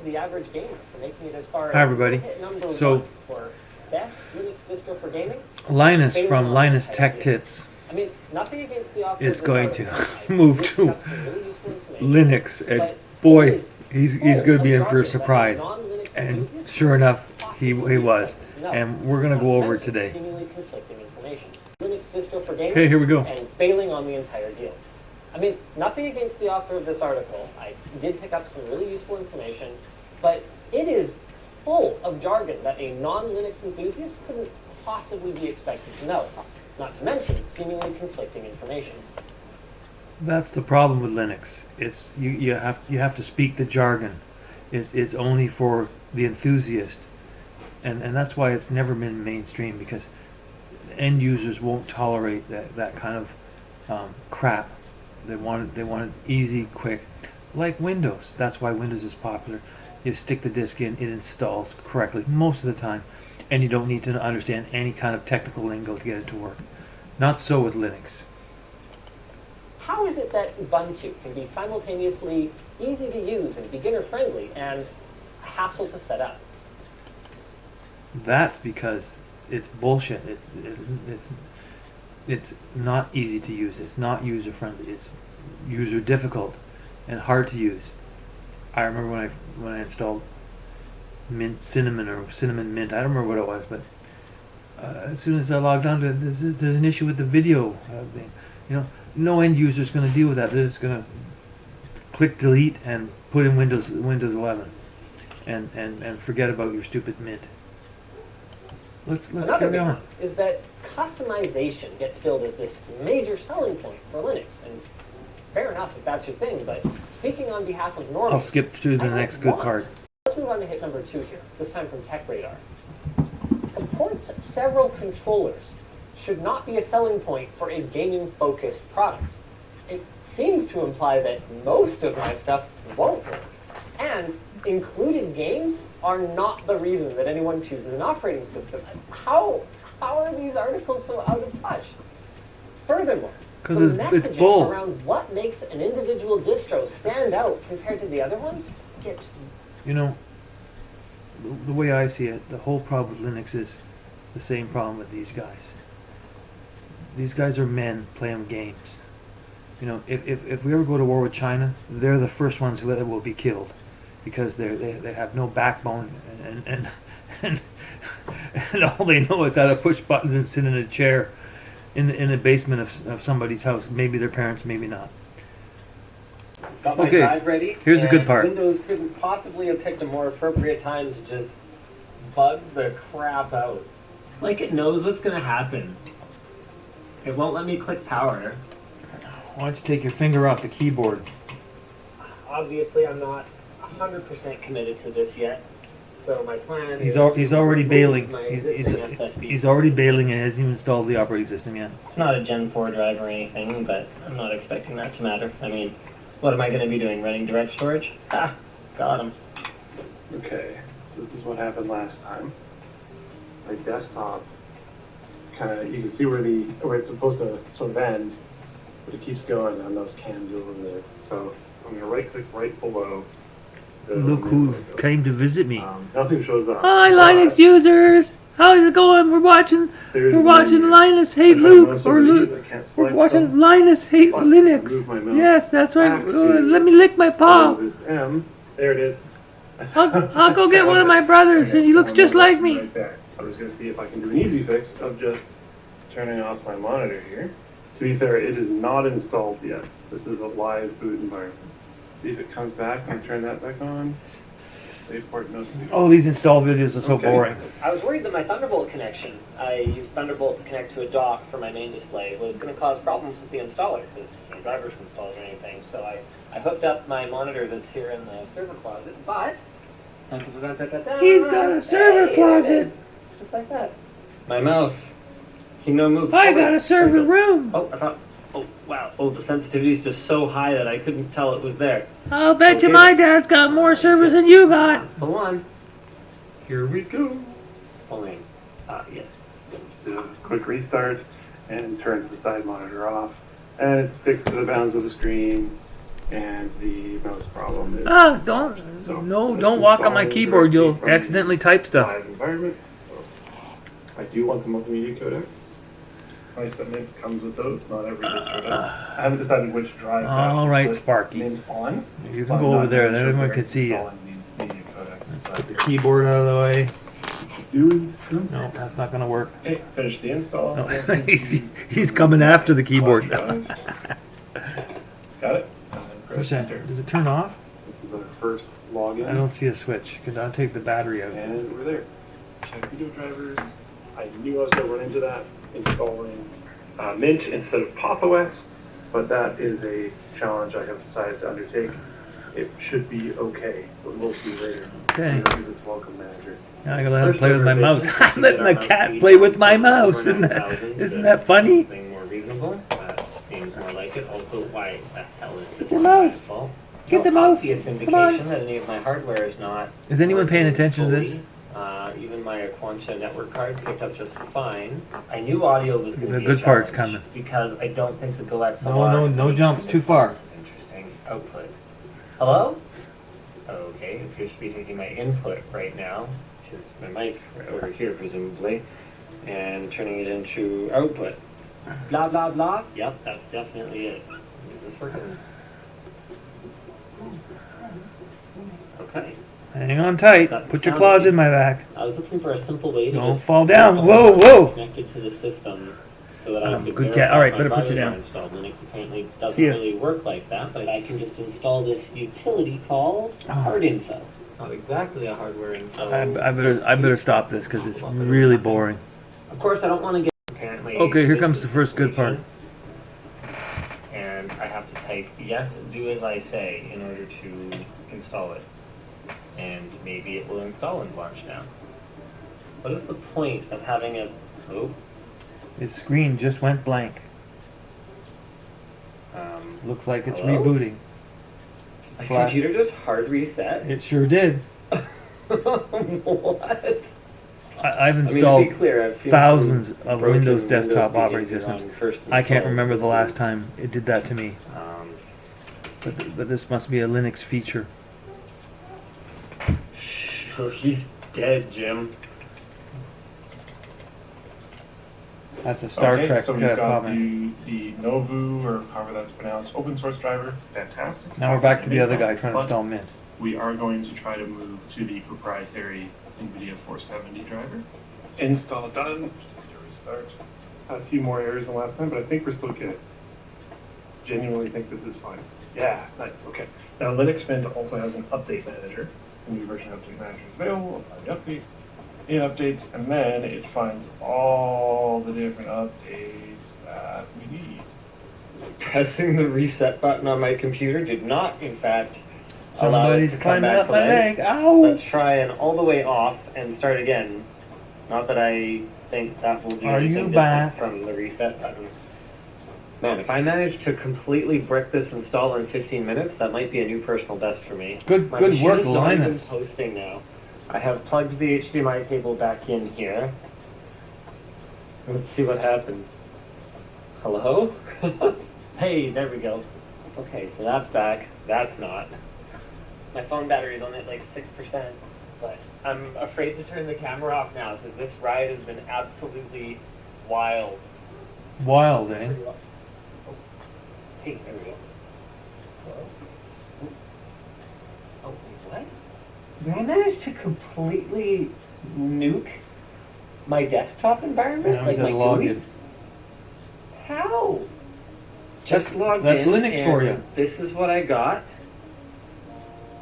the average gamer for making it as far as Hi everybody. hit number So one for best Linux distro for gaming. Linus from Linus Tech Tips I mean, nothing against the author is of this going to article. move I to did pick up some really useful information, Linux, and but boy, it is he's going to be in for a jargon that a surprise. non-Linux And enthusiast sure would enough, possibly he be was. expected to know. And we're going to Not go over it mention today. seemingly conflicting information. Linux distro for gaming. Okay, here we go. And failing on the entire deal. I mean, nothing against the author of this article. I did pick up some really useful information, but it is full of jargon that a non-Linux enthusiast couldn't possibly be expected to know. Not to mention seemingly conflicting information. That's the problem with Linux. It's you have to speak the jargon. It's only for the enthusiast, and that's why it's never been mainstream, because end users won't tolerate that kind of crap. They want it easy, quick, like Windows. That's why Windows is popular. You stick the disk in, it installs correctly most of the time, and you don't need to understand any kind of technical lingo to get it to work. Not so with Linux. How is it that Ubuntu can be simultaneously easy to use and beginner-friendly and a hassle to set up? That's because it's bullshit. It's not easy to use. It's not user-friendly. It's user difficult and hard to use. I remember when I installed Mint Cinnamon or Cinnamon Mint. I don't remember what it was, but as soon as I logged on to it, there's an issue with the video thing. You know, no end user is going to deal with that. They're just going to click delete and put in Windows 11 and forget about your stupid Mint. Let's carry on. Is that customization gets billed as this major selling point for Linux, and fair enough if that's your thing, but speaking on behalf of normies, I'll skip through the next good part. Let's move on to hit number 2 here, this time from Tech Radar. Supports several controllers should not be a selling point for a gaming-focused product. It seems to imply that most of my stuff won't work, and included games are not the reason that anyone chooses an operating system. How are these articles so out of touch? Furthermore, the messaging around what makes an individual distro stand out compared to the other ones, you know, the way I see it, the whole problem with Linux is the same problem with these guys. These guys are men playing games. You know, if we ever go to war with China, they're the first ones that will be killed, because they have no backbone, and all they know is how to push buttons and sit in a chair in the basement of somebody's house. Maybe their parents, maybe not. Got my drive ready. Here's the good part. Windows couldn't possibly have picked a more appropriate time to just bug the crap out. It's like it knows what's going to happen. It won't let me click power. Why don't you take your finger off the keyboard? Obviously, I'm not 100% committed to this yet. So my plan He's already bailing. He's already bailing and hasn't even installed the operating system yet. It's not a Gen 4 drive or anything, but I'm not expecting that to matter. I mean, what am I going to be doing? Running direct storage? Ah, got him. Okay, so this is what happened last time. My desktop kind of, you can see where it's supposed to sort of end, but it keeps going on those cams over there. So I'm going to right click right below. Look who came to visit me. Nothing shows up. Hi, Linux users. How's it going? We're watching Linus Hate Luke, or we're watching Linus Hate Linux. Yes, that's right. Let me lick my paw. There it is. I'll go get one of my brothers. He looks just like me. Right there. I was going to see if I can do an easy fix of just turning off my monitor here. To be fair, it is not installed yet. This is a live boot environment. See if it comes back and turn that back on. Wait for it, no signal. Oh, these install videos are so boring. I was worried that my Thunderbolt connection, I used Thunderbolt to connect to a dock for my main display, was going to cause problems with the installer, because no drivers installed or anything. So I hooked up my monitor that's here in the server closet, but he's got a server closet. Just like that. My mouse. He no move. I got a server room. Oh, I thought. Oh, wow. Oh, the sensitivity is just so high that I couldn't tell it was there. I'll bet you my dad's got more servers than you got. That's the one. Here we go. Only, yes. Just do a quick restart and turn the side monitor off. And it's fixed to the bounds of the screen. and the mouse problem is Don't So, no, just don't walk on my installing keyboard. You'll directly from accidentally type stuff. live environment. So I do want the multimedia codecs. It's nice that Mint comes with those. Not every distro does. I haven't decided which drive to All actually right, put Sparky. Mint on. You so can I'm go not over there, even then sure everyone where can it's see you. installing these media codecs. Put the keyboard out of the way. Doing something. No, that's not gonna work. Okay, finish the install. No. he's coming after the keyboard. Got it? And then press Push that. enter. Does it turn off? This is our first login. I don't see a switch. Cause I'll take the battery out. And we're there. Check video drivers. I knew I was going to run into that installing Mint instead of Pop OS, but that is a challenge I have decided to undertake. It should be okay, but we'll see later. Okay. I'm gonna do this welcome manager. Now I gotta let him First play with my order mouse. of business I'm is letting to the get our cat mouse play with my feed mouse. over Isn't 9,000 that, isn't to that funny? Something more reasonable. That seems more like it. Also, why the hell is this the on mouse. my fault? Get the No mouse. obvious Come on. indication that any of my hardware is not. Is anyone paying working attention to this? fully. Even my Aquantia network card picked up just fine. I knew audio was going to The be good a part's challenge coming. because I don't think the Go XLR. No is jumps, taking too far. This is interesting. Output. Hello? Okay, it appears to be taking my input right now, which is my mic over here presumably, and turning it into output. Blah blah blah. Yep, that's definitely it. Is this working? Okay. Hang on tight. That Put your sounds claws good. in my back. I was looking for a simple way to Don't just fall down. install Whoa, whoa. connected to the system so that I could good verify cat. All right, my better put you drivers are down. installed. Linux apparently doesn't See ya. really work like that, but I can just install this utility called hard info. Not exactly a hardware info. I better stop this because it's really boring. Of course, I don't want to get apparently. Okay, here this comes is the first good part. solution. And I have to type yes, do as I say in order to install it. And maybe it will install in Blanche now. What is the point of having a Its screen just went blank. Looks like it's hello? rebooting. My Black. computer just hard reset? It sure did. What? I've I mean, installed to be clear, I've seen thousands some of broken Windows desktop behavior operating on systems. first I can't install. remember the This last is, time it did that to me. But this must be a Linux feature. Oh, he's dead, Jim. That's a Star Trek so we've got comment. the Novu, or however that's pronounced, open source driver. Fantastic. Now we're back to the other guy trying to install Mint. We are going to try to move to the proprietary NVIDIA 470 driver. Install done. Just need to restart. Had a few more errors than last time, but I think we're still good. Genuinely think this is fine. Yeah, nice. Okay. Now Linux Mint also has an update manager. A new version of update manager is available. Apply the update. It updates, and then it finds all the different updates that we need. Pressing the reset button on my computer did not, in fact, allow it Somebody's to come climbing back up to my life. leg. Ow! Let's try an all the way off and start again. Not that I think that will do Are anything you different back? from the reset button. Man, if I manage to completely brick this install in 15 minutes, that might be a new personal best for me. Good My work, machine is not even Linus. posting now. I have plugged the HDMI cable back in here. Let's see what happens. Hello? Hey, there we go. Okay, so that's back. That's not. My phone battery is only at like 6%, but I'm afraid to turn the camera off now because this ride has been absolutely wild. Wild, eh? Oh, hey, there we go. Hello? Oh, wait, what? Did I manage to completely nuke my desktop environment? Now Like he's my at login. GUI? How? Just logged That's in. Linux for and you. This is what I got.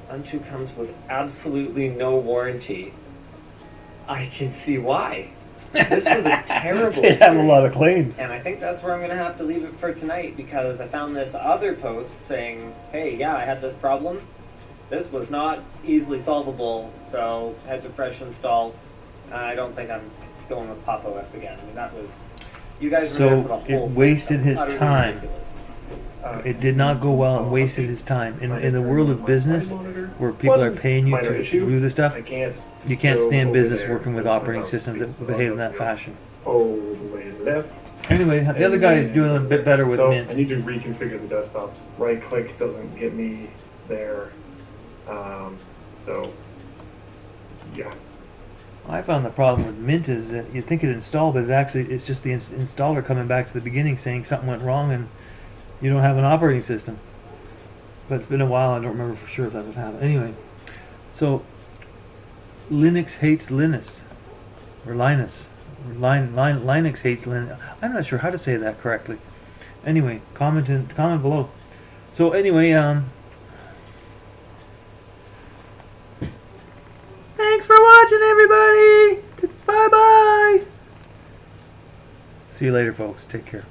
Unto comes with absolutely no warranty. I can see why. This was a terrible They have a lot of experience. claims. And I think that's where I'm going to have to leave it for tonight because I found this other post saying, hey, yeah, I had this problem. This was not easily solvable, so had to fresh install. I don't think I'm going with Pop OS again. I mean, that was... You guys were there for the So it whole thing. wasted That his was utterly time. ridiculous. It did not go well and wasted his time. In the world of business, where people are paying you to do this stuff, I can't. you can't go stand over business there working with operating without systems that speaking behave in about that this. fashion. All the way left. Anyway, the other guy is doing a bit better with so Mint. I need to reconfigure the desktops. Right click doesn't get me there. So, yeah. I found the problem with Mint is that you think it installed, but it's just the installer coming back to the beginning saying something went wrong and you don't have an operating system. But it's been a while, I don't remember for sure if that's what happened. Anyway, so Linux hates Linus. Or Linus. Linux hates Linux. I'm not sure how to say that correctly. Anyway, comment below. So anyway, thanks for watching, everybody. Bye bye. See you later, folks. Take care.